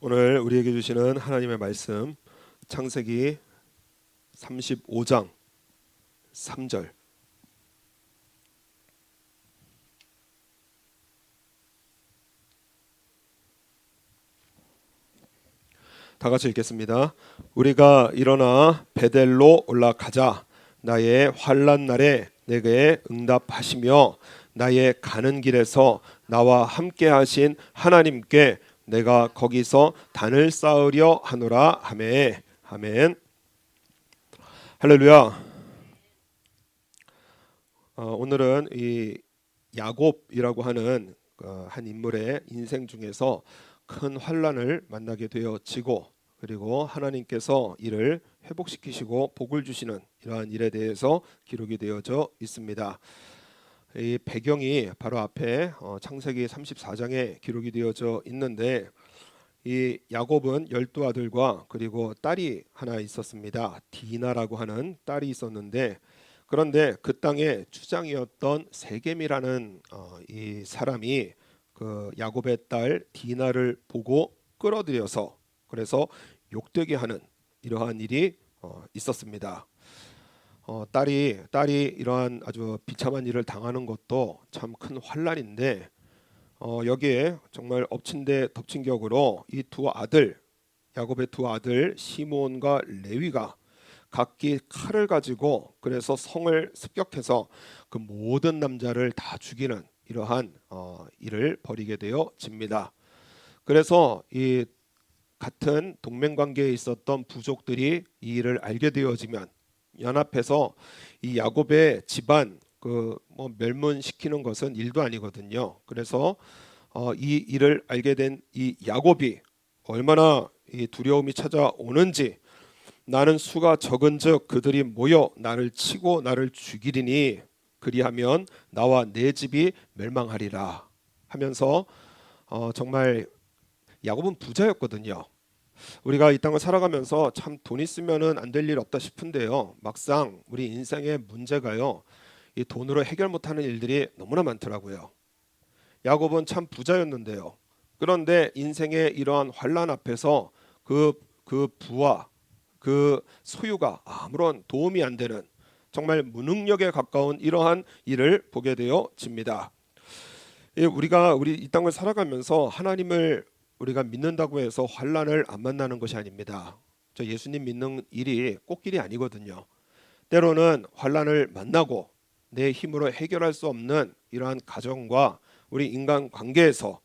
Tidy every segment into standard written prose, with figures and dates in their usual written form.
오늘 우리에게 주시는 하나님의 말씀 창세기 35장 3절 다 같이 읽겠습니다. 우리가 일어나 베델로 올라가자. 나의 환난 날에 내게 응답하시며 나의 가는 길에서 나와 함께 하신 하나님께 내가 거기서 단을 쌓으려 하노라 하매. 아멘. 할렐루야. 오늘은 이 야곱이라고 하는 한 인물의 인생 중에서 큰 환난을 만나게 되어지고, 그리고 하나님께서 이를 회복시키시고 복을 주시는 이러한 일에 대해서 기록이 되어져 있습니다. 이 배경이 바로 앞에 창세기 34장에 기록이 되어져 있는데, 이 야곱은 12아들과 그리고 딸이 하나 있었습니다. 디나라고 하는 딸이 있었는데, 그런데 그 땅의 주장이었던 세겜이라는 이 사람이 그 야곱의 딸 디나를 보고 끌어들여서 그래서 욕되게 하는 이러한 일이 있었습니다. 딸이 이러한 아주 비참한 일을 당하는 것도 참 큰 환난인데, 여기에 정말 엎친 데 덮친 격으로 이 두 아들, 야곱의 두 아들 시몬과 레위가 각기 칼을 가지고 그래서 성을 습격해서 그 모든 남자를 다 죽이는 이러한 일을 벌이게 되어집니다. 그래서 이 같은 동맹 관계에 있었던 부족들이 이 일을 알게 되어지면 연합해서 이 야곱의 집안 뭐 멸문시키는 것은 일도 아니거든요. 그래서 이 일을 알게 된 이 야곱이 얼마나 이 두려움이 찾아오는지, 나는 수가 적은즉 그들이 모여 나를 치고 나를 죽이리니 그리하면 나와 내 집이 멸망하리라 하면서 정말 야곱은 부자였거든요. 우리가 이 땅을 살아가면서 참 돈 있으면은 안 될 일 없다 싶은데요, 막상 우리 인생의 문제가요, 이 돈으로 해결 못하는 일들이 너무나 많더라고요. 야곱은 참 부자였는데요, 그런데 인생의 이러한 환난 앞에서 그 부와 그 소유가 아무런 도움이 안 되는 정말 무능력에 가까운 이러한 일을 보게 되어집니다. 우리 이 땅을 살아가면서 하나님을 우리가 믿는다고 해서 환난을 안 만나는 것이 아닙니다. 저 예수님 믿는 일이 꼭 일이 아니거든요. 때로는 환난을 만나고 내 힘으로 해결할 수 없는 이러한 가정과 우리 인간 관계에서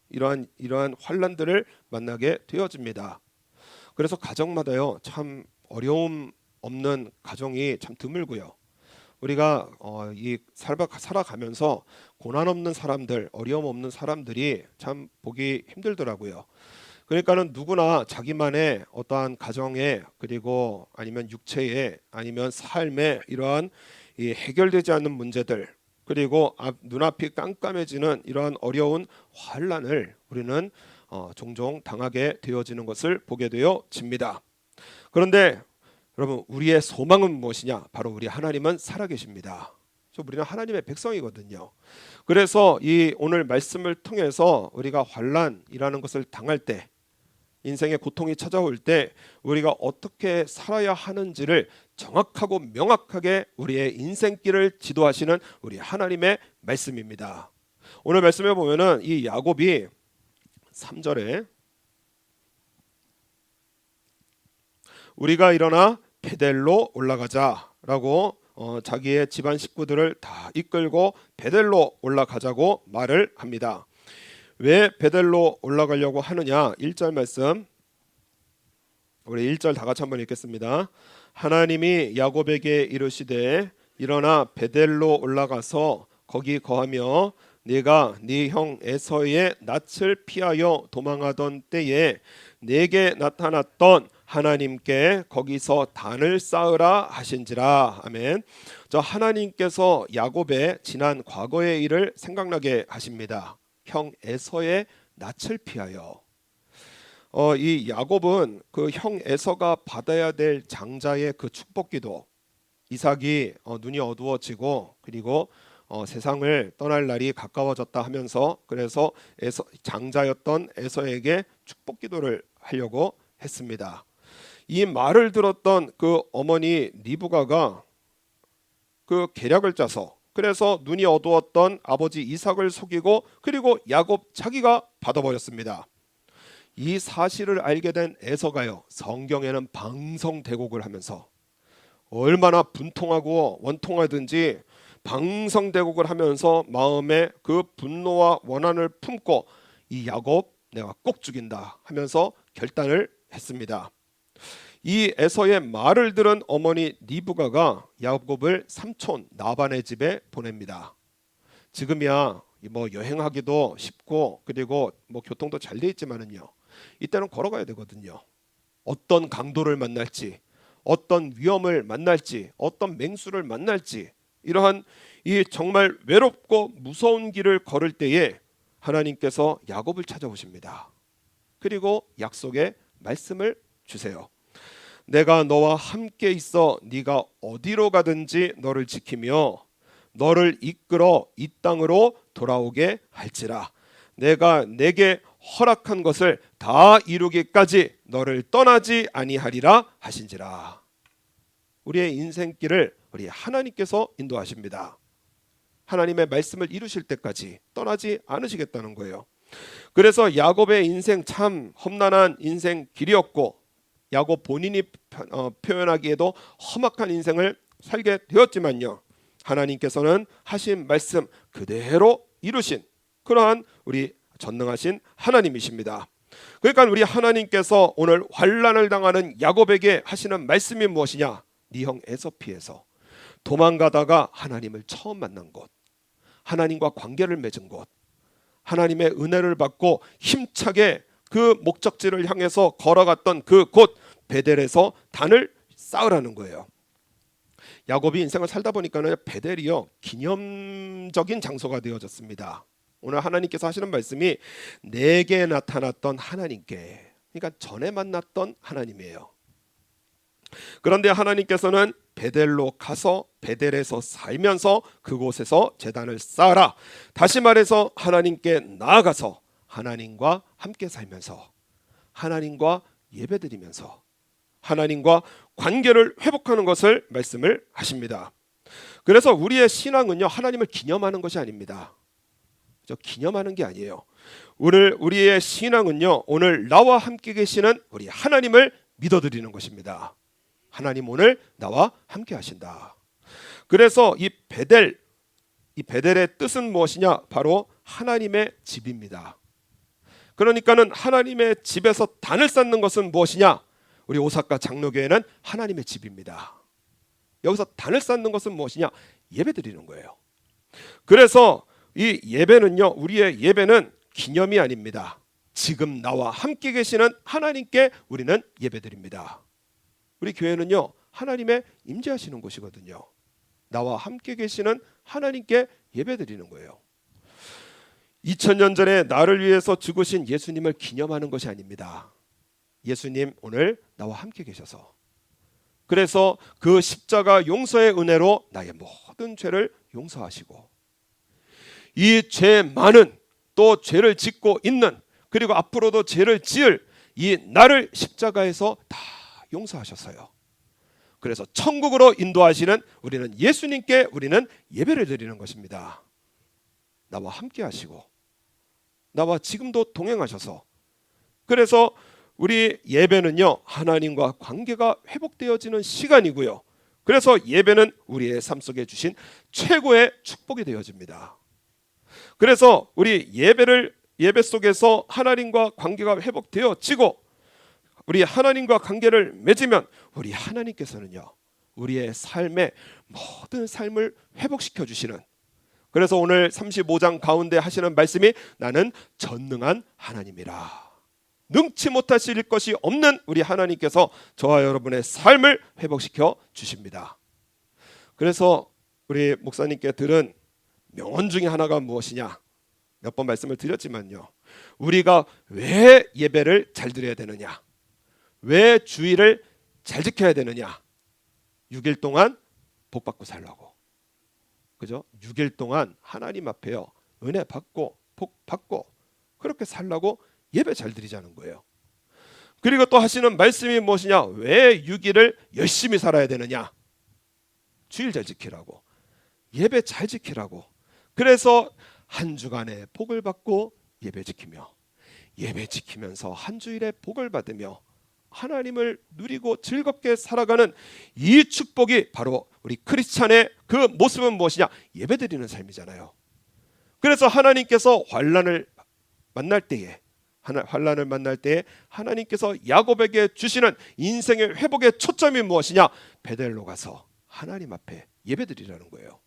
이러한 환난들을 만나게 되어집니다. 그래서 가정마다요 참 어려움 없는 가정이 참 드물고요. 우리가 이 살아가면서 고난 없는 사람들, 어려움 없는 사람들이 참 보기 힘들더라고요. 그러니까는 누구나 자기만의 어떠한 가정에, 그리고 아니면 육체에, 아니면 삶에 이러한 이 해결되지 않는 문제들, 그리고 눈앞이 깜깜해지는 이러한 어려운 환난을 우리는 종종 당하게 되어지는 것을 보게 되어집니다. 그런데 여러분, 우리의 소망은 무엇이냐? 바로 우리 하나님은 살아계십니다. 우리는 하나님의 백성이거든요. 그래서 이 오늘 말씀을 통해서 우리가 환난이라는 것을 당할 때, 인생의 고통이 찾아올 때 우리가 어떻게 살아야 하는지를 정확하고 명확하게 우리의 인생길을 지도하시는 우리 하나님의 말씀입니다. 오늘 말씀에 보면은 이 야곱이 3절에 우리가 일어나 베델로 올라가자라고 자기의 집안 식구들을 다 이끌고 베델로 올라가자고 말을 합니다. 왜 베델로 올라가려고 하느냐? 1절 말씀, 우리 1절 다 같이 한번 읽겠습니다. 하나님이 야곱에게 이르시되 일어나 베델로 올라가서 거기 거하며 네가 네 형 에서의 낯을 피하여 도망하던 때에 네게 나타났던 하나님께 거기서 단을 쌓으라 하신지라. 아멘. 저 하나님께서 야곱의 지난 과거의 일을 생각나게 하십니다. 형 에서의 낯을 피하여. 이 야곱은 그 형 에서가 받아야 될 장자의 그 축복기도, 이삭이 눈이 어두워지고 그리고 세상을 떠날 날이 가까워졌다 하면서 그래서 장자였던 에서에게 축복 기도를 하려고 했습니다. 이 말을 들었던 그 어머니 리브가가 그 계략을 짜서 그래서 눈이 어두웠던 아버지 이삭을 속이고 그리고 야곱 자기가 받아버렸습니다. 이 사실을 알게 된 에서가요, 성경에는 방성대곡을 하면서 얼마나 분통하고 원통하든지 방성대곡을 하면서 마음에 그 분노와 원한을 품고 이 야곱 내가 꼭 죽인다 하면서 결단을 했습니다. 이 에서의 말을 들은 어머니 리브가가 야곱을 삼촌 나반의 집에 보냅니다. 지금이야 뭐 여행하기도 쉽고 그리고 뭐 교통도 잘 돼 있지만은요, 이때는 걸어가야 되거든요. 어떤 강도를 만날지, 어떤 위험을 만날지, 어떤 맹수를 만날지, 이러한 이 정말 외롭고 무서운 길을 걸을 때에 하나님께서 야곱을 찾아오십니다. 그리고 약속의 말씀을 주세요. 내가 너와 함께 있어 네가 어디로 가든지 너를 지키며 너를 이끌어 이 땅으로 돌아오게 할지라. 내가 내게 허락한 것을 다 이루기까지 너를 떠나지 아니하리라 하신지라. 우리의 인생길을 우리 하나님께서 인도하십니다. 하나님의 말씀을 이루실 때까지 떠나지 않으시겠다는 거예요. 그래서 야곱의 인생 참 험난한 인생 길이었고 야곱 본인이 표현하기에도 험악한 인생을 살게 되었지만요, 하나님께서는 하신 말씀 그대로 이루신 그러한 우리 전능하신 하나님이십니다. 그러니까 우리 하나님께서 오늘 환난을 당하는 야곱에게 하시는 말씀이 무엇이냐? 네 형 에서피에서 도망가다가 하나님을 처음 만난 곳, 하나님과 관계를 맺은 곳, 하나님의 은혜를 받고 힘차게 그 목적지를 향해서 걸어갔던 그 곳 베델에서 단을 쌓으라는 거예요. 야곱이 인생을 살다 보니까는 베델이요 기념적인 장소가 되어졌습니다. 오늘 하나님께서 하시는 말씀이 내게 나타났던 하나님께, 그러니까 전에 만났던 하나님이에요. 그런데 하나님께서는 베델로 가서 베델에서 살면서 그곳에서 제단을 쌓아라. 다시 말해서 하나님께 나아가서 하나님과 함께 살면서 하나님과 예배드리면서 하나님과 관계를 회복하는 것을 말씀을 하십니다. 그래서 우리의 신앙은요 하나님을 기념하는 것이 아닙니다. 기념하는 게 아니에요. 우리의 신앙은요 오늘 나와 함께 계시는 우리 하나님을 믿어드리는 것입니다. 하나님 오늘 나와 함께 하신다. 그래서 이 베델의 뜻은 무엇이냐? 바로 하나님의 집입니다. 그러니까는 하나님의 집에서 단을 쌓는 것은 무엇이냐? 우리 오사카 장로교회는 하나님의 집입니다. 여기서 단을 쌓는 것은 무엇이냐? 예배드리는 거예요. 그래서 이 예배는요, 우리의 예배는 기념이 아닙니다. 지금 나와 함께 계시는 하나님께 우리는 예배드립니다. 우리 교회는요 하나님의 임재하시는 곳이거든요. 나와 함께 계시는 하나님께 예배드리는 거예요. 2000년 전에 나를 위해서 죽으신 예수님을 기념하는 것이 아닙니다. 예수님 오늘 나와 함께 계셔서 그래서 그 십자가 용서의 은혜로 나의 모든 죄를 용서하시고 이 죄 많은 또 죄를 짓고 있는 그리고 앞으로도 죄를 지을 이 나를 십자가에서 다 용서하셨어요. 그래서 천국으로 인도하시는 우리는 예수님께 우리는 예배를 드리는 것입니다. 나와 함께 하시고 나와 지금도 동행하셔서 그래서 우리 예배는요 하나님과 관계가 회복되어지는 시간이고요. 그래서 예배는 우리의 삶 속에 주신 최고의 축복이 되어집니다. 그래서 우리 예배 속에서 하나님과 관계가 회복되어지고 우리 하나님과 관계를 맺으면 우리 하나님께서는요 우리의 삶의 모든 삶을 회복시켜 주시는, 그래서 오늘 35장 가운데 하시는 말씀이 나는 전능한 하나님이라. 능치 못하실 것이 없는 우리 하나님께서 저와 여러분의 삶을 회복시켜 주십니다. 그래서 우리 목사님께 들은 명언 중에 하나가 무엇이냐? 몇 번 말씀을 드렸지만요, 우리가 왜 예배를 잘 드려야 되느냐? 왜 주일을 잘 지켜야 되느냐? 6일 동안 복 받고 살라고. 그죠? 6일 동안 하나님 앞에요. 은혜 받고 복 받고 그렇게 살라고 예배 잘 드리자는 거예요. 그리고 또 하시는 말씀이 무엇이냐? 왜 6일을 열심히 살아야 되느냐? 주일 잘 지키라고. 예배 잘 지키라고. 그래서 한 주간의 복을 받고 예배 지키며 예배 지키면서 한 주일의 복을 받으며 하나님을 누리고 즐겁게 살아가는 이 축복이 바로 우리 크리스찬의 그 모습은 무엇이냐? 예배드리는 삶이잖아요. 그래서 하나님께서 환난을 만날 때에 하나님께서 야곱에게 주시는 인생의 회복의 초점이 무엇이냐? 베델로 가서 하나님 앞에 예배드리라는 거예요.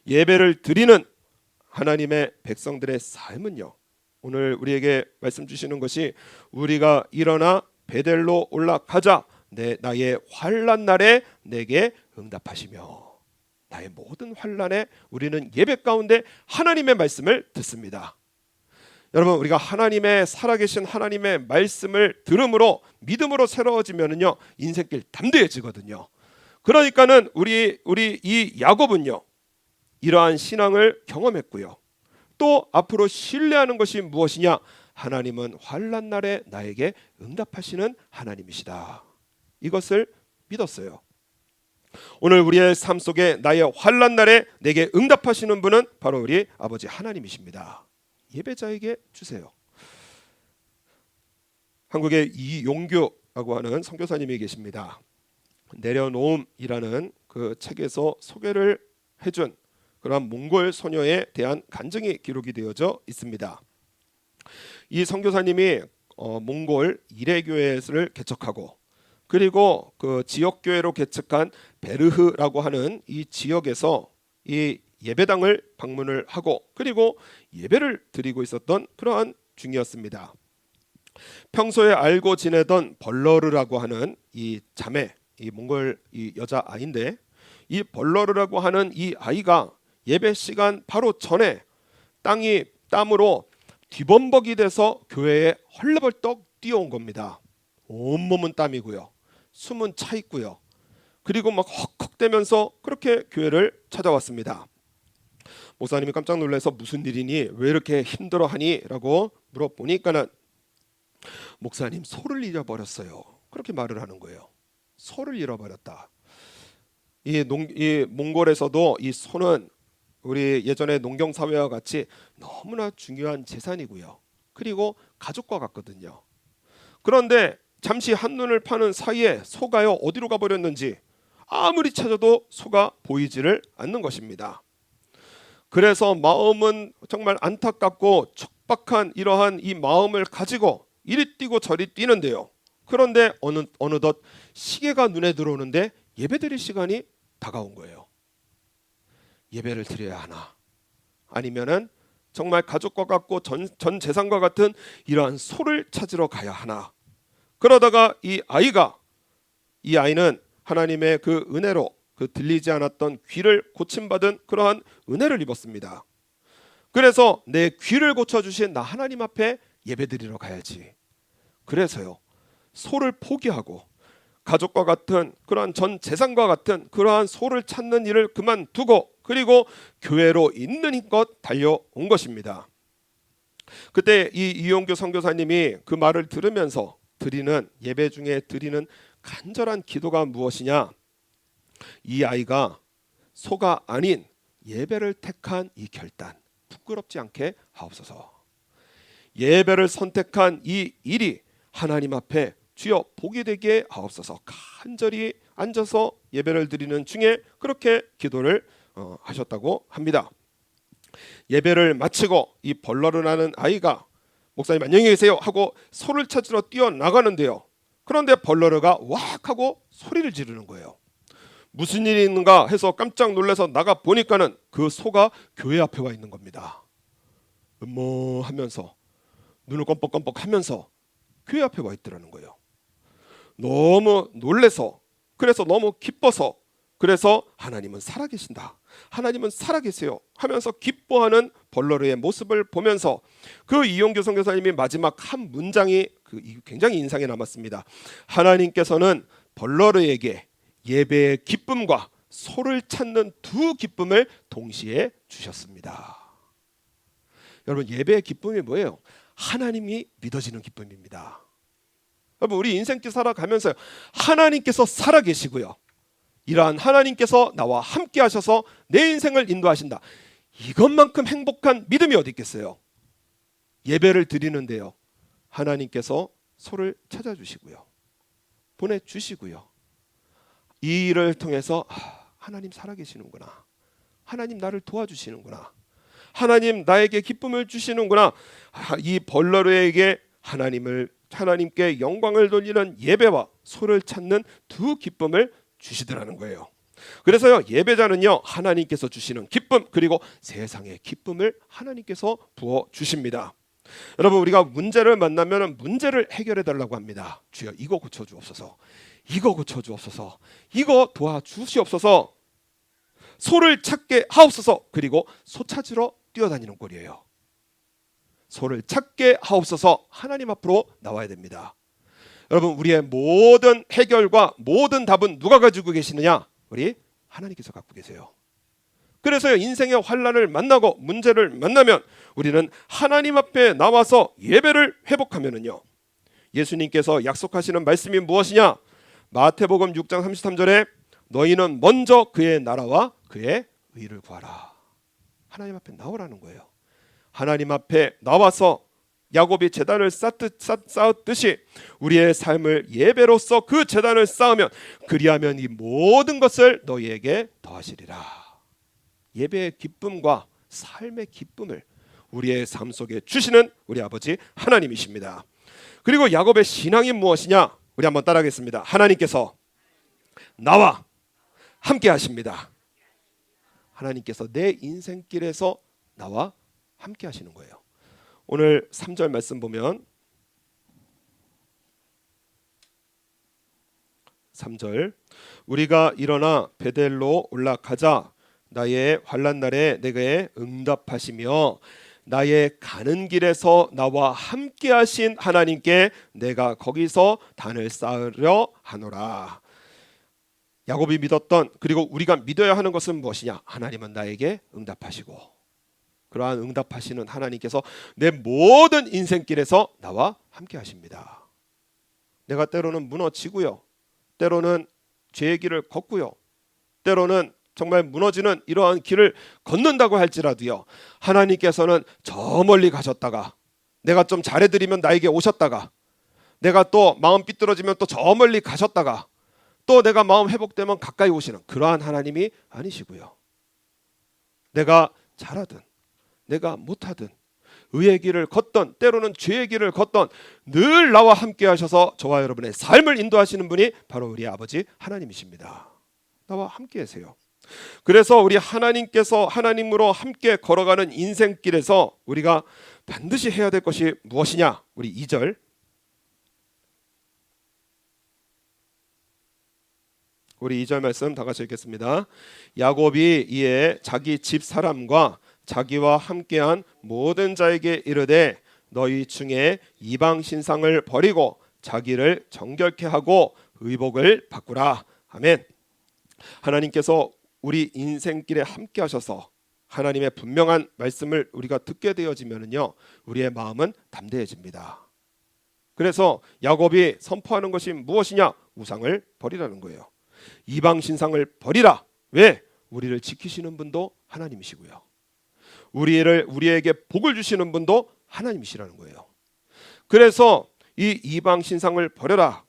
예배를 드리는 하나님의 백성들의 삶은요, 오늘 우리에게 말씀 주시는 것이 우리가 일어나 베델로 올라가자 나의 환난 날에 내게 응답하시며, 나의 모든 환난에 우리는 예배 가운데 하나님의 말씀을 듣습니다. 여러분, 우리가 하나님의 살아계신 하나님의 말씀을 들음으로 믿음으로 새로워지면은요 인생길 담대해지거든요. 그러니까는 우리 이 야곱은요 이러한 신앙을 경험했고요. 또 앞으로 신뢰하는 것이 무엇이냐? 하나님은 환난 날에 나에게 응답하시는 하나님이시다. 이것을 믿었어요. 오늘 우리의 삶 속에 나의 환난 날에 내게 응답하시는 분은 바로 우리 아버지 하나님이십니다. 예배자에게 주세요. 한국에 이용규라고 하는 선교사님이 계십니다. 내려놓음이라는 그 책에서 소개를 해준 그러한 몽골 소녀에 대한 간증이 기록이 되어져 있습니다. 이 선교사님이 몽골 이레교회를 개척하고 그리고 그 지역 교회로 개척한 베르흐라고 하는 이 지역에서 이 예배당을 방문을 하고 그리고 예배를 드리고 있었던 그러한 중이었습니다. 평소에 알고 지내던 벌러르라고 하는 이 자매, 이 몽골 이 여자 아이인데, 이 벌러르라고 하는 이 아이가 예배 시간 바로 전에 땅이 땀으로 뒤범벅이 돼서 교회에 헐레벌떡 뛰어온 겁니다. 온몸은 땀이고요, 숨은 차 있고요, 그리고 막 헉헉대면서 그렇게 교회를 찾아왔습니다. 목사님이 깜짝 놀라서 무슨 일이니? 왜 이렇게 힘들어하니? 라고 물어보니까는 목사님, 소를 잃어버렸어요. 그렇게 말을 하는 거예요. 소를 잃어버렸다. 이 몽골에서도 이 소는 우리 예전에 농경사회와 같이 너무나 중요한 재산이고요. 그리고 가족과 같거든요. 그런데 잠시 한눈을 파는 사이에 소가요 어디로 가버렸는지 아무리 찾아도 소가 보이지를 않는 것입니다. 그래서 마음은 정말 안타깝고 촉박한 이러한 이 마음을 가지고 이리 뛰고 저리 뛰는데요. 그런데 어느덧 시계가 눈에 들어오는데 예배드릴 시간이 다가온 거예요. 예배를 드려야 하나? 아니면은 정말 가족과 같고 전 재산과 같은 이러한 소를 찾으러 가야 하나? 그러다가 이 아이는 하나님의 그 은혜로 그 들리지 않았던 귀를 고침받은 그러한 은혜를 입었습니다. 그래서 내 귀를 고쳐주신 나 하나님 앞에 예배드리러 가야지. 그래서요 소를 포기하고 가족과 같은 그러한 전 재산과 같은 그러한 소를 찾는 일을 그만두고 그리고 교회로 있는 힘껏 달려온 것입니다. 그때 이 이용규 선교사님이 그 말을 들으면서 드리는 예배 중에 드리는 간절한 기도가 무엇이냐? 이 아이가 소가 아닌 예배를 택한 이 결단 부끄럽지 않게 하옵소서. 예배를 선택한 이 일이 하나님 앞에 주여 복이 되게 하옵소서. 간절히 앉아서 예배를 드리는 중에 그렇게 기도를 하셨다고 합니다. 예배를 마치고 이 벌러르라는 아이가 목사님 안녕히 계세요 하고 소를 찾으러 뛰어나가는데요. 그런데 벌러르가 왁 하고 소리를 지르는 거예요. 무슨 일이 있는가 해서 깜짝 놀라서 나가 보니까는 그 소가 교회 앞에 와 있는 겁니다. 하면서 눈을 껌뻑껌뻑 하면서 교회 앞에 와 있더라는 거예요. 너무 놀래서, 그래서 너무 기뻐서, 그래서 하나님은 살아계신다, 하나님은 살아계세요 하면서 기뻐하는 벌러르의 모습을 보면서 그 이용규 선교사님이 마지막 한 문장이 굉장히 인상에 남았습니다. 하나님께서는 벌러르에게 예배의 기쁨과 소를 찾는 두 기쁨을 동시에 주셨습니다. 여러분, 예배의 기쁨이 뭐예요? 하나님이 믿어지는 기쁨입니다. 여러분, 우리 인생길 살아가면서 하나님께서 살아계시고요, 이러한 하나님께서 나와 함께 하셔서 내 인생을 인도하신다, 이것만큼 행복한 믿음이 어디 있겠어요? 예배를 드리는데요, 하나님께서 소를 찾아주시고요, 보내주시고요, 이 일을 통해서 하나님 살아계시는구나, 하나님 나를 도와주시는구나, 하나님 나에게 기쁨을 주시는구나, 이 벌러르에게 하나님께 영광을 돌리는 예배와 소를 찾는 두 기쁨을 주시더라는 거예요. 그래서요, 예배자는요, 하나님께서 주시는 기쁨, 그리고 세상의 기쁨을 하나님께서 부어 주십니다. 여러분, 우리가 문제를 만나면 문제를 해결해 달라고 합니다. 주여, 이거 고쳐 주옵소서, 이거 고쳐 주옵소서, 이거 도와주시옵소서, 소를 찾게 하옵소서. 그리고 소 찾으러 뛰어다니는 꼴이에요. 소를 찾게 하옵소서, 하나님 앞으로 나와야 됩니다. 여러분, 우리의 모든 해결과 모든 답은 누가 가지고 계시느냐? 우리 하나님께서 갖고 계세요. 그래서요, 인생의 환난을 만나고 문제를 만나면 우리는 하나님 앞에 나와서 예배를 회복하면은요, 예수님께서 약속하시는 말씀이 무엇이냐? 마태복음 6장 33절에 너희는 먼저 그의 나라와 그의 의를 구하라. 하나님 앞에 나오라는 거예요. 하나님 앞에 나와서 야곱이 제단을 쌓았듯이 우리의 삶을 예배로서 그 제단을 쌓으면, 그리하면 이 모든 것을 너희에게 더하시리라. 예배의 기쁨과 삶의 기쁨을 우리의 삶 속에 주시는 우리 아버지 하나님이십니다. 그리고 야곱의 신앙이 무엇이냐? 우리 한번 따라하겠습니다. 하나님께서 나와 함께 하십니다. 하나님께서 내 인생길에서 나와 함께 하시는 거예요. 오늘 3절 말씀 보면 3절, 우리가 일어나 베델로 올라가자 나의 환난 날에 내게 응답하시며 나의 가는 길에서 나와 함께 하신 하나님께 내가 거기서 단을 쌓으려 하노라. 야곱이 믿었던, 그리고 우리가 믿어야 하는 것은 무엇이냐? 하나님은 나에게 응답하시고, 그러한 응답하시는 하나님께서 내 모든 인생길에서 나와 함께 하십니다. 내가 때로는 무너지고요, 때로는 죄의 길을 걷고요, 때로는 정말 무너지는 이러한 길을 걷는다고 할지라도요, 하나님께서는 저 멀리 가셨다가 내가 좀 잘해드리면 나에게 오셨다가, 내가 또 마음 삐뚤어지면 또 저 멀리 가셨다가, 또 내가 마음 회복되면 가까이 오시는 그러한 하나님이 아니시고요, 내가 잘하든 내가 못하든 의의 길을 걷던 때로는 죄의 길을 걷던 늘 나와 함께 하셔서 저와 여러분의 삶을 인도하시는 분이 바로 우리 아버지 하나님이십니다. 나와 함께 하세요. 그래서 우리 하나님으로 함께 걸어가는 인생길에서 우리가 반드시 해야 될 것이 무엇이냐? 우리 2절, 우리 2절 말씀 다 같이 읽겠습니다. 야곱이 이에 자기 집 사람과 자기와 함께한 모든 자에게 이르되 너희 중에 이방 신상을 버리고 자기를 정결케 하고 의복을 바꾸라. 아멘. 하나님께서 우리 인생길에 함께 하셔서 하나님의 분명한 말씀을 우리가 듣게 되어지면은요, 우리의 마음은 담대해집니다. 그래서 야곱이 선포하는 것이 무엇이냐? 우상을 버리라는 거예요. 이방 신상을 버리라. 왜? 우리를 지키시는 분도 하나님이시고요, 우리에게 복을 주시는 분도 하나님이시라는 거예요. 그래서 이 이방 신상을 버려라.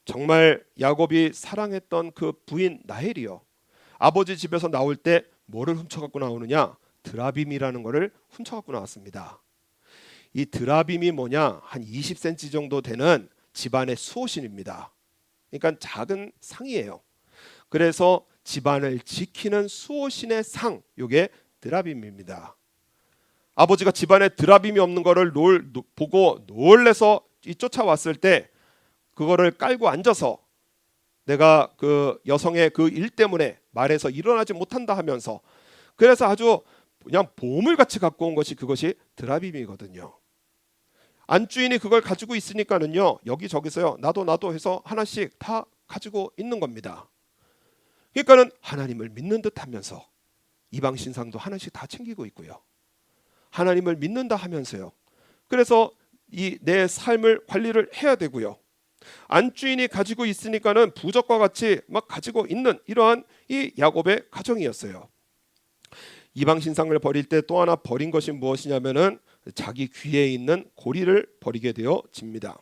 정말 야곱이 사랑했던 그 부인 라헬이요, 아버지 집에서 나올 때 뭐를 훔쳐갖고 나오느냐? 드라빔이라는 것을 훔쳐갖고 나왔습니다. 이 드라빔이 뭐냐? 한 20cm 정도 되는 집안의 수호신입니다. 그러니까 작은 상이에요. 그래서 집안을 지키는 수호신의 상, 이게 드라빔입니다. 아버지가 집안에 드라빔이 없는 거를 보고 놀래서 쫓아왔을 때 그거를 깔고 앉아서 내가 그 여성의 그 일 때문에 말해서 일어나지 못한다 하면서, 그래서 아주 그냥 보물같이 갖고 온 것이 그것이 드라빔이거든요. 안주인이 그걸 가지고 있으니까는요, 여기저기서요 나도 해서 하나씩 다 가지고 있는 겁니다. 그러니까는 하나님을 믿는 듯하면서 이방 신상도 하나씩 다 챙기고 있고요. 하나님을 믿는다 하면서요. 그래서 이 내 삶을 관리를 해야 되고요. 안주인이 가지고 있으니까는 부적과 같이 막 가지고 있는 이러한 이 야곱의 가정이었어요. 이방 신상을 버릴 때 또 하나 버린 것이 무엇이냐면은 자기 귀에 있는 고리를 버리게 되어집니다.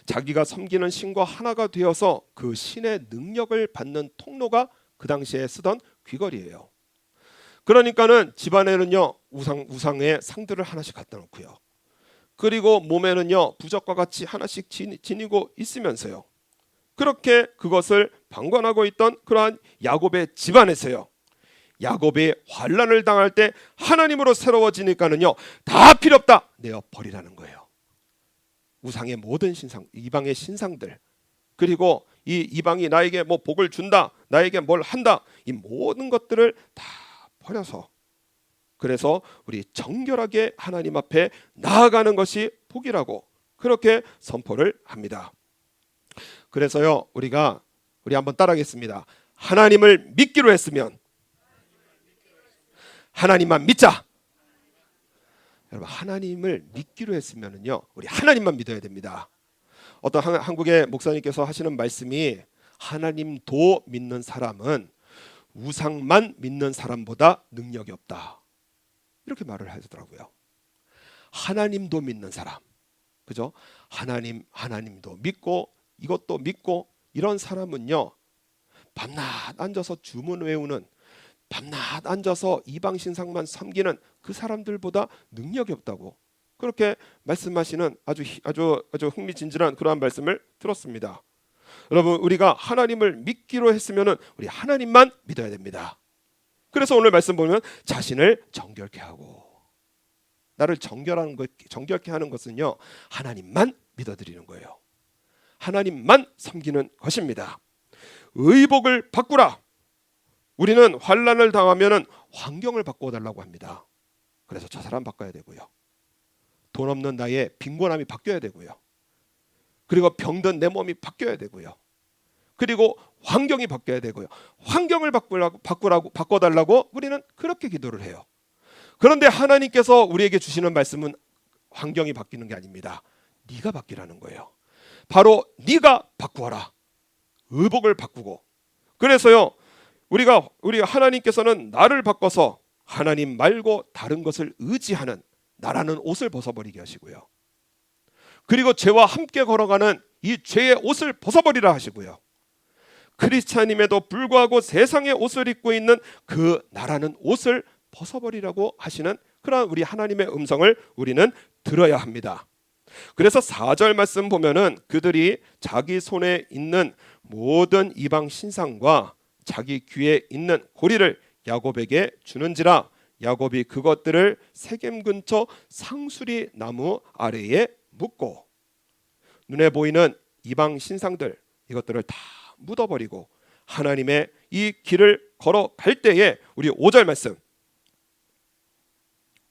자기가 섬기는 신과 하나가 되어서 그 신의 능력을 받는 통로가 그 당시에 쓰던 귀걸이에요. 그러니까는 집안에는요 우상의 상들을 하나씩 갖다 놓고요. 그리고 몸에는요 부적과 같이 하나씩 지니고 있으면서요. 그렇게 그것을 방관하고 있던 그러한 야곱의 집안에서요. 야곱이 환난을 당할 때 하나님으로 새로워지니까는요 다 필요 없다 내어 버리라는 거예요. 우상의 모든 신상, 이방의 신상들, 그리고 이 이방이 나에게 뭐 복을 준다, 나에게 뭘 한다, 이 모든 것들을 다 버려서, 그래서 우리 정결하게 하나님 앞에 나아가는 것이 복이라고 그렇게 선포를 합니다. 그래서요 우리 한번 따라하겠습니다. 하나님을 믿기로 했으면 하나님만 믿자. 여러분 하나님을 믿기로 했으면은요 우리 하나님만 믿어야 됩니다. 어떤 한국의 목사님께서 하시는 말씀이 하나님도 믿는 사람은 우상만 믿는 사람보다 능력이 없다. 이렇게 말을 하더라고요. 하나님도 믿는 사람, 그죠? 하나님도 믿고 이것도 믿고 이런 사람은요 밤낮 앉아서 주문 외우는, 밤낮 앉아서 이방 신상만 섬기는 그 사람들보다 능력이 없다고 그렇게 말씀하시는 아주 흥미진진한 그러한 말씀을 들었습니다. 여러분 우리가 하나님을 믿기로 했으면은 우리 하나님만 믿어야 됩니다. 그래서 오늘 말씀 보면 자신을 정결케 하고, 나를 정결케 하는 것은요 하나님만 믿어드리는 거예요. 하나님만 섬기는 것입니다. 의복을 바꾸라. 우리는 환난을 당하면은 환경을 바꿔달라고 합니다. 그래서 저 사람 바꿔야 되고요. 돈 없는 나의 빈곤함이 바뀌어야 되고요. 그리고 병든 내 몸이 바뀌어야 되고요. 그리고 환경이 바뀌어야 되고요. 환경을 바꿔달라고 우리는 그렇게 기도를 해요. 그런데 하나님께서 우리에게 주시는 말씀은 환경이 바뀌는 게 아닙니다. 네가 바뀌라는 거예요. 바로 네가 바꾸어라. 의복을 바꾸고. 그래서요 우리 하나님께서는 나를 바꿔서 하나님 말고 다른 것을 의지하는 나라는 옷을 벗어버리게 하시고요. 그리고 죄와 함께 걸어가는 이 죄의 옷을 벗어버리라 하시고요. 크리스찬임에도 불구하고 세상의 옷을 입고 있는 그 나라는 옷을 벗어버리라고 하시는 그러한 우리 하나님의 음성을 우리는 들어야 합니다. 그래서 4절 말씀 보면은 그들이 자기 손에 있는 모든 이방 신상과 자기 귀에 있는 고리를 야곱에게 주는지라 야곱이 그것들을 세겜 근처 상수리 나무 아래에 묻고, 눈에 보이는 이방 신상들 이것들을 다 묻어버리고 하나님의 이 길을 걸어갈 때에 우리 5절 말씀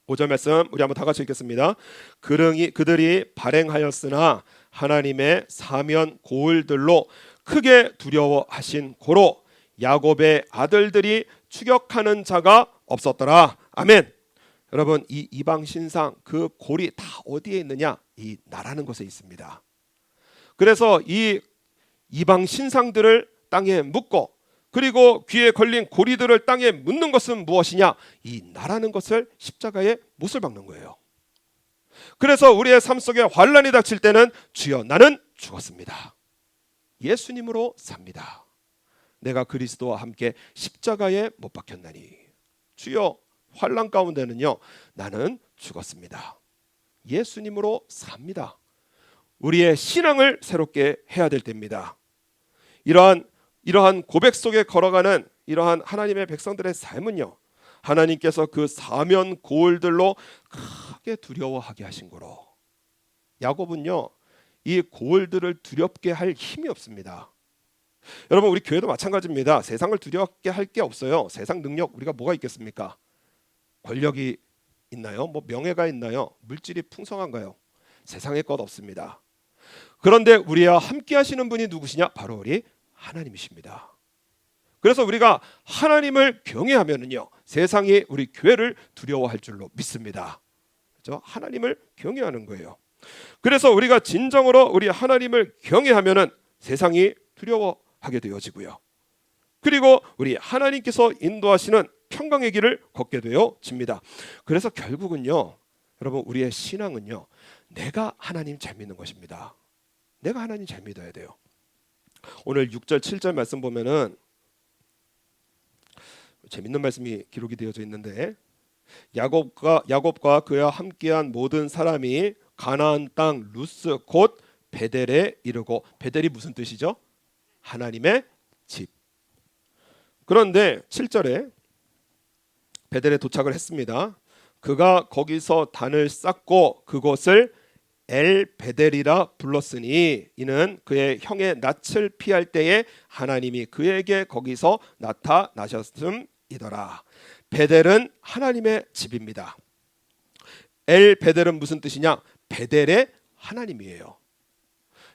우리 한번 다 같이 읽겠습니다. 그들이 발행하였으나 하나님의 사면 고을들로 크게 두려워하신 고로 야곱의 아들들이 추격하는 자가 없었더라. 아멘. 여러분 이 이방 신상 그 골이 다 어디에 있느냐? 이 나라는 곳에 있습니다. 그래서 이 이방 신상들을 땅에 묻고 그리고 귀에 걸린 고리들을 땅에 묻는 것은 무엇이냐? 이 나라는 것을 십자가에 못을 박는 거예요. 그래서 우리의 삶 속에 환난이 닥칠 때는 주여 나는 죽었습니다. 예수님으로 삽니다. 내가 그리스도와 함께 십자가에 못 박혔나니 주여 환난 가운데는요 나는 죽었습니다. 예수님으로 삽니다. 우리의 신앙을 새롭게 해야 될 때입니다. 이러한 고백 속에 걸어가는 이러한 하나님의 백성들의 삶은요 하나님께서 그 사면 고을들로 크게 두려워하게 하신 거로, 야곱은요 이 고을들을 두렵게 할 힘이 없습니다. 여러분 우리 교회도 마찬가지입니다. 세상을 두렵게 할 게 없어요. 세상 능력 우리가 뭐가 있겠습니까? 권력이 있나요? 뭐 명예가 있나요? 물질이 풍성한가요? 세상의 것 없습니다. 그런데 우리와 함께 하시는 분이 누구시냐? 바로 우리 하나님이십니다. 그래서 우리가 하나님을 경외하면은요, 세상이 우리 교회를 두려워할 줄로 믿습니다. 그렇죠? 하나님을 경외하는 거예요. 그래서 우리가 진정으로 우리 하나님을 경외하면은 세상이 두려워하게 되어지고요. 그리고 우리 하나님께서 인도하시는 평강의 길을 걷게 되어집니다. 그래서 결국은요, 여러분, 우리의 신앙은요, 내가 하나님 잘 믿는 것입니다. 내가 하나님 잘 믿어야 돼요. 오늘 6절 7절 말씀 보면은 재밌는 말씀이 기록이 되어져 있는데, 야곱과 그와 함께한 모든 사람이 가나안 땅 루스 곧 베델에 이르고, 베델이 무슨 뜻이죠? 하나님의 집. 그런데 7절에 베델에 도착을 했습니다. 그가 거기서 단을 쌓고 그곳을 엘 베델이라 불렀으니 이는 그의 형의 낯을 피할 때에 하나님이 그에게 거기서 나타나셨음이더라. 베델은 하나님의 집입니다. 엘 베델은 무슨 뜻이냐? 베델의 하나님이에요.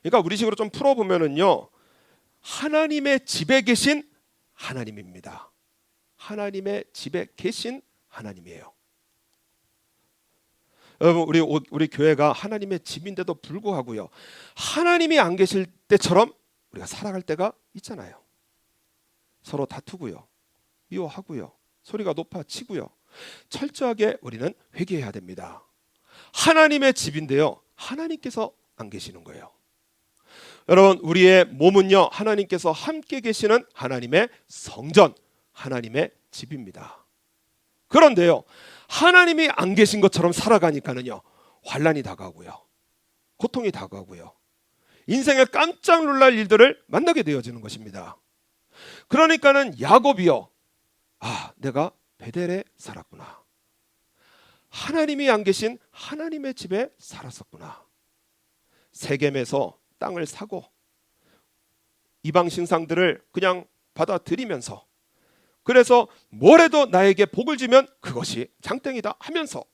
그러니까 우리식으로 좀 풀어보면은요, 하나님의 집에 계신 하나님입니다. 하나님의 집에 계신 하나님이에요. 여러분, 우리 교회가 하나님의 집인데도 불구하고요, 하나님이 안 계실 때처럼 우리가 살아갈 때가 있잖아요. 서로 다투고요, 미워하고요, 소리가 높아치고요. 철저하게 우리는 회개해야 됩니다. 하나님의 집인데요, 하나님께서 안 계시는 거예요. 여러분, 우리의 몸은요, 하나님께서 함께 계시는 하나님의 성전, 하나님의 집입니다. 그런데요, 하나님이 안 계신 것처럼 살아가니까는요, 환난이 다가오고요, 고통이 다가오고요, 인생에 깜짝 놀랄 일들을 만나게 되어지는 것입니다. 그러니까는 야곱이요, 내가 베델에 살았구나, 하나님이 안 계신 하나님의 집에 살았었구나. 세겜에서 땅을 사고 이방 신상들을 그냥 받아들이면서, 그래서 뭐래도 나에게 복을 주면 그것이 장땡이다 하면서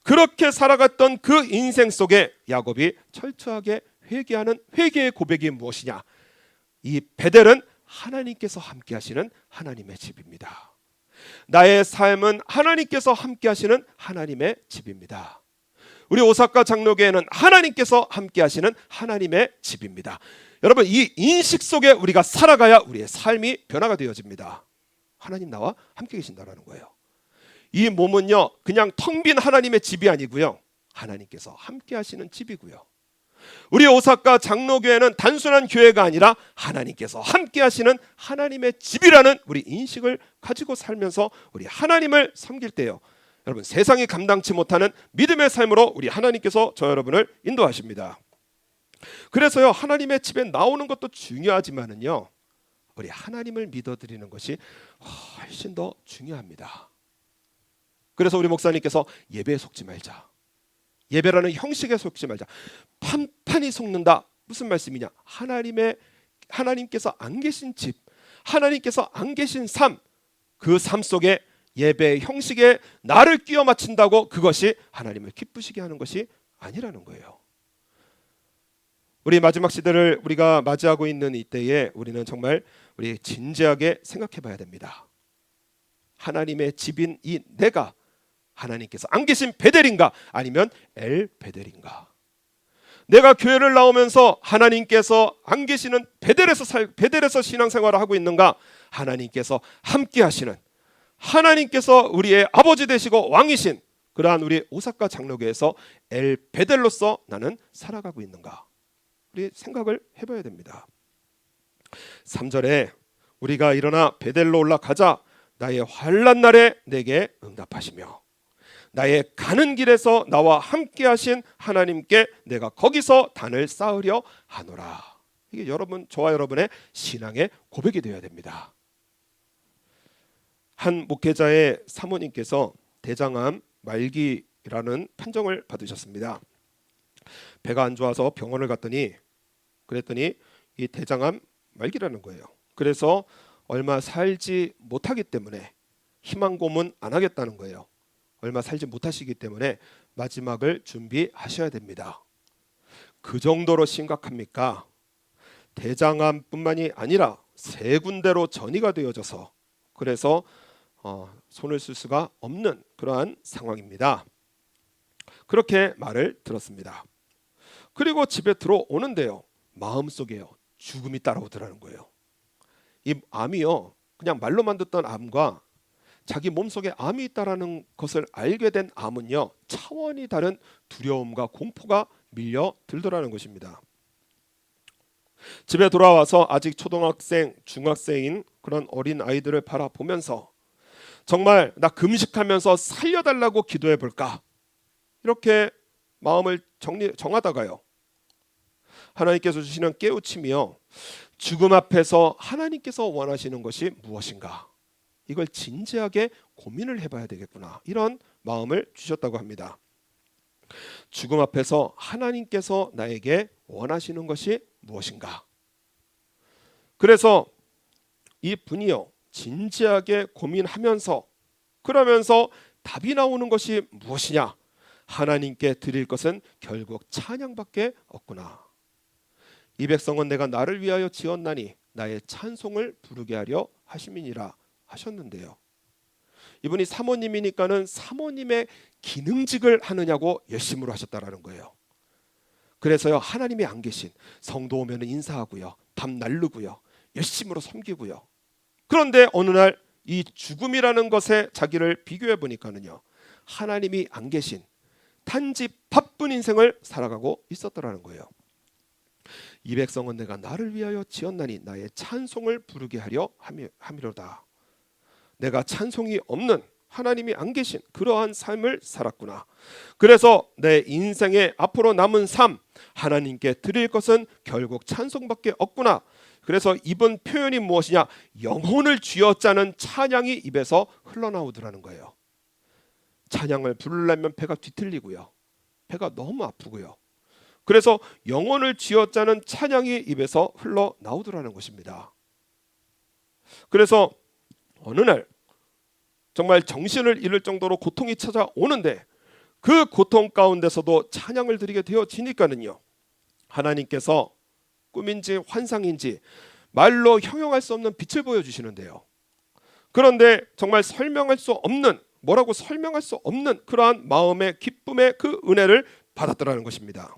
그렇게 살아갔던 그 인생 속에 야곱이 철저하게 회개하는 회개의 고백이 무엇이냐? 이 베델은 하나님께서 함께 하시는 하나님의 집입니다. 나의 삶은 하나님께서 함께 하시는 하나님의 집입니다. 우리 오사카 장로교회는 하나님께서 함께 하시는 하나님의 집입니다. 여러분, 이 인식 속에 우리가 살아가야 우리의 삶이 변화가 되어집니다. 하나님 나와 함께 계신다는 거예요. 이 몸은요, 그냥 텅 빈 하나님의 집이 아니고요, 하나님께서 함께 하시는 집이고요. 우리 오사카 장로교회는 단순한 교회가 아니라 하나님께서 함께 하시는 하나님의 집이라는 우리 인식을 가지고 살면서 우리 하나님을 섬길 때요, 여러분, 세상이 감당치 못하는 믿음의 삶으로 우리 하나님께서 저 여러분을 인도하십니다. 그래서요, 하나님의 집에 나오는 것도 중요하지만은요, 우리 하나님을 믿어드리는 것이 훨씬 더 중요합니다. 그래서 우리 목사님께서 예배에 속지 말자, 예배라는 형식에 속지 말자, 판판히 속는다. 무슨 말씀이냐? 하나님께서 안 계신 집, 하나님께서 안 계신 삶, 그 삶 속에 예배의 형식에 나를 끼워 맞춘다고 그것이 하나님을 기쁘시게 하는 것이 아니라는 거예요. 우리 마지막 시대를 우리가 맞이하고 있는 이때에 우리는 정말 우리 진지하게 생각해 봐야 됩니다. 하나님의 집인 이 내가 하나님께서 안 계신 베델인가, 아니면 엘 베델인가? 내가 교회를 나오면서 하나님께서 안 계시는 베델에서 신앙생활을 하고 있는가, 하나님께서 함께 하시는, 하나님께서 우리의 아버지 되시고 왕이신 그러한 우리 오사카 장로교에서 엘 베델로서 나는 살아가고 있는가, 우리 생각을 해봐야 됩니다. 3절에 우리가 일어나 베델로 올라가자 나의 환난 날에 내게 응답하시며 나의 가는 길에서 나와 함께 하신 하나님께 내가 거기서 단을 쌓으려 하노라. 이게 저와 여러분의 신앙의 고백이 되어야 됩니다. 한 목회자의 사모님께서 대장암 말기라는 판정을 받으셨습니다. 배가 안 좋아서 병원을 그랬더니 이 대장암 말기라는 거예요. 그래서 얼마 살지 못하기 때문에 희망 고문 안 하겠다는 거예요. 얼마 살지 못하시기 때문에 마지막을 준비하셔야 됩니다. 그 정도로 심각합니까? 대장암뿐만이 아니라 세 군데로 전이가 되어져서 그래서 손을 쓸 수가 없는 그러한 상황입니다. 그렇게 말을 들었습니다. 그리고 집에 들어오는데요, 마음속에요 죽음이 따라오더라는 거예요. 이 암이요, 그냥 말로만 듣던 암과 자기 몸속에 암이 있다라는 것을 알게 된 암은요, 차원이 다른 두려움과 공포가 밀려 들더라는 것입니다. 집에 돌아와서 아직 초등학생, 중학생인 그런 어린 아이들을 바라보면서 정말 나 금식하면서 살려달라고 기도해 볼까, 이렇게 마음을 정하다가요, 하나님께서 주시는 깨우침이요, 죽음 앞에서 하나님께서 원하시는 것이 무엇인가, 이걸 진지하게 고민을 해봐야 되겠구나, 이런 마음을 주셨다고 합니다. 죽음 앞에서 하나님께서 나에게 원하시는 것이 무엇인가. 그래서 이 분이요, 진지하게 고민하면서 그러면서 답이 나오는 것이 무엇이냐, 하나님께 드릴 것은 결국 찬양밖에 없구나. 이 백성은 내가 나를 위하여 지었나니 나의 찬송을 부르게 하려 하심이니라 하셨는데요, 이분이 사모님이니까는 사모님의 기능직을 하느냐고 열심으로 하셨다라는 거예요. 그래서요, 하나님이 안 계신 성도 오면 인사하고요, 밤 날르고요, 열심으로 섬기고요. 그런데 어느 날 이 죽음이라는 것에 자기를 비교해 보니까는요, 하나님이 안 계신 단지 바쁜 인생을 살아가고 있었더라는 거예요. 이 백성은 내가 나를 위하여 지었나니 나의 찬송을 부르게 하려 함이로다. 내가 찬송이 없는, 하나님이 안 계신 그러한 삶을 살았구나. 그래서 내 인생의 앞으로 남은 삶, 하나님께 드릴 것은 결국 찬송밖에 없구나. 그래서 이번 표현이 무엇이냐, 영혼을 쥐어짜는 찬양이 입에서 흘러나오더라는 거예요. 찬양을 부르려면 배가 뒤틀리고요, 배가 너무 아프고요. 그래서 영혼을 쥐어짜는 찬양이 입에서 흘러나오더라는 것입니다. 그래서 어느 날 정말 정신을 잃을 정도로 고통이 찾아오는데 그 고통 가운데서도 찬양을 드리게 되어지니까는요, 하나님께서 꿈인지 환상인지 말로 형용할 수 없는 빛을 보여주시는데요, 그런데 정말 설명할 수 없는, 뭐라고 설명할 수 없는 그러한 마음의 기쁨의 그 은혜를 받았더라는 것입니다.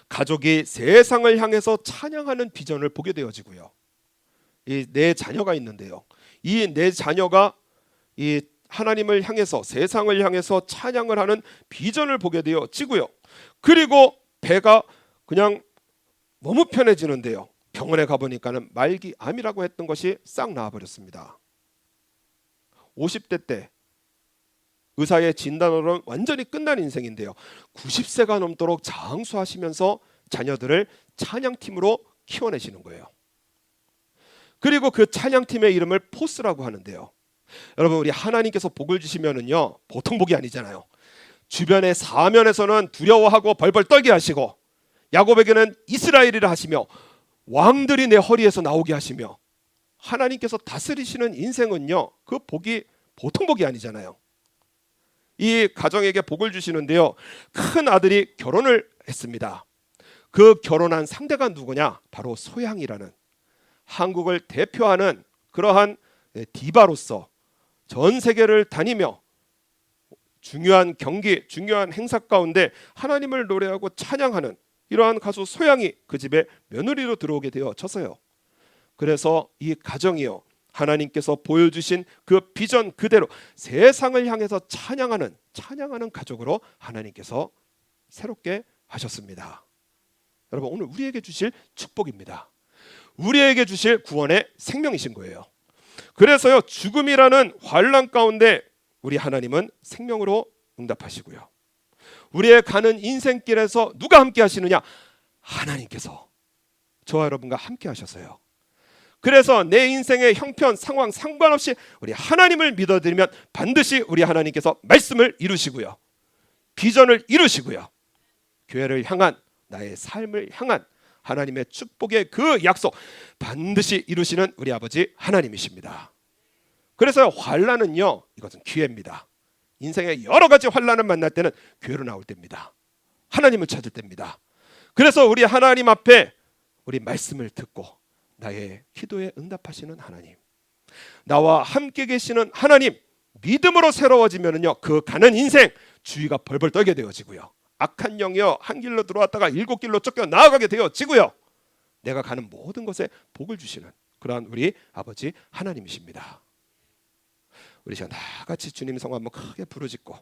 가족이 세상을 향해서 찬양하는 비전을 보게 되어지고요, 이 내 자녀가 있는데요, 이 내 자녀가 이 하나님을 향해서, 세상을 향해서 찬양을 하는 비전을 보게 되어지고요, 그리고 배가 그냥 너무 편해지는데요, 병원에 가보니까는 말기암이라고 했던 것이 싹 나와버렸습니다. 50대 때 의사의 진단으로는 완전히 끝난 인생인데요, 90세가 넘도록 장수하시면서 자녀들을 찬양팀으로 키워내시는 거예요. 그리고 그 찬양팀의 이름을 포스라고 하는데요, 여러분, 우리 하나님께서 복을 주시면은요, 보통 복이 아니잖아요. 주변의 사면에서는 두려워하고 벌벌 떨게 하시고, 야곱에게는 이스라엘이라 하시며, 왕들이 내 허리에서 나오게 하시며, 하나님께서 다스리시는 인생은요, 그 복이 보통 복이 아니잖아요. 이 가정에게 복을 주시는데요, 큰 아들이 결혼을 했습니다. 그 결혼한 상대가 누구냐, 바로 소양이라는 한국을 대표하는 그러한 디바로서 전 세계를 다니며 중요한 경기, 중요한 행사 가운데 하나님을 노래하고 찬양하는 이러한 가수 소양이 그 집에 며느리로 들어오게 되어져서요, 그래서 이 가정이요, 하나님께서 보여주신 그 비전 그대로 세상을 향해서 찬양하는 가족으로 하나님께서 새롭게 하셨습니다. 여러분, 오늘 우리에게 주실 축복입니다. 우리에게 주실 구원의 생명이신 거예요. 그래서요, 죽음이라는 환난 가운데 우리 하나님은 생명으로 응답하시고요, 우리의 가는 인생길에서 누가 함께 하시느냐, 하나님께서 저와 여러분과 함께 하셔서요, 그래서 내 인생의 형편 상황 상관없이 우리 하나님을 믿어드리면 반드시 우리 하나님께서 말씀을 이루시고요, 비전을 이루시고요, 교회를 향한, 나의 삶을 향한 하나님의 축복의 그 약속 반드시 이루시는 우리 아버지 하나님이십니다. 그래서 환난은요, 이것은 기회입니다. 인생의 여러 가지 환난을 만날 때는 교회로 나올 때입니다. 하나님을 찾을 때입니다. 그래서 우리 하나님 앞에 우리 말씀을 듣고 나의 기도에 응답하시는 하나님, 나와 함께 계시는 하나님, 믿음으로 새로워지면은요, 그 가는 인생 주위가 벌벌 떨게 되어지고요, 악한 영이요 한 길로 들어왔다가 일곱 길로 쫓겨 나아가게 되어지고요, 내가 가는 모든 것에 복을 주시는 그러한 우리 아버지 하나님이십니다. 우리 시간 다 같이 주님 성을 한번 크게 부르짖고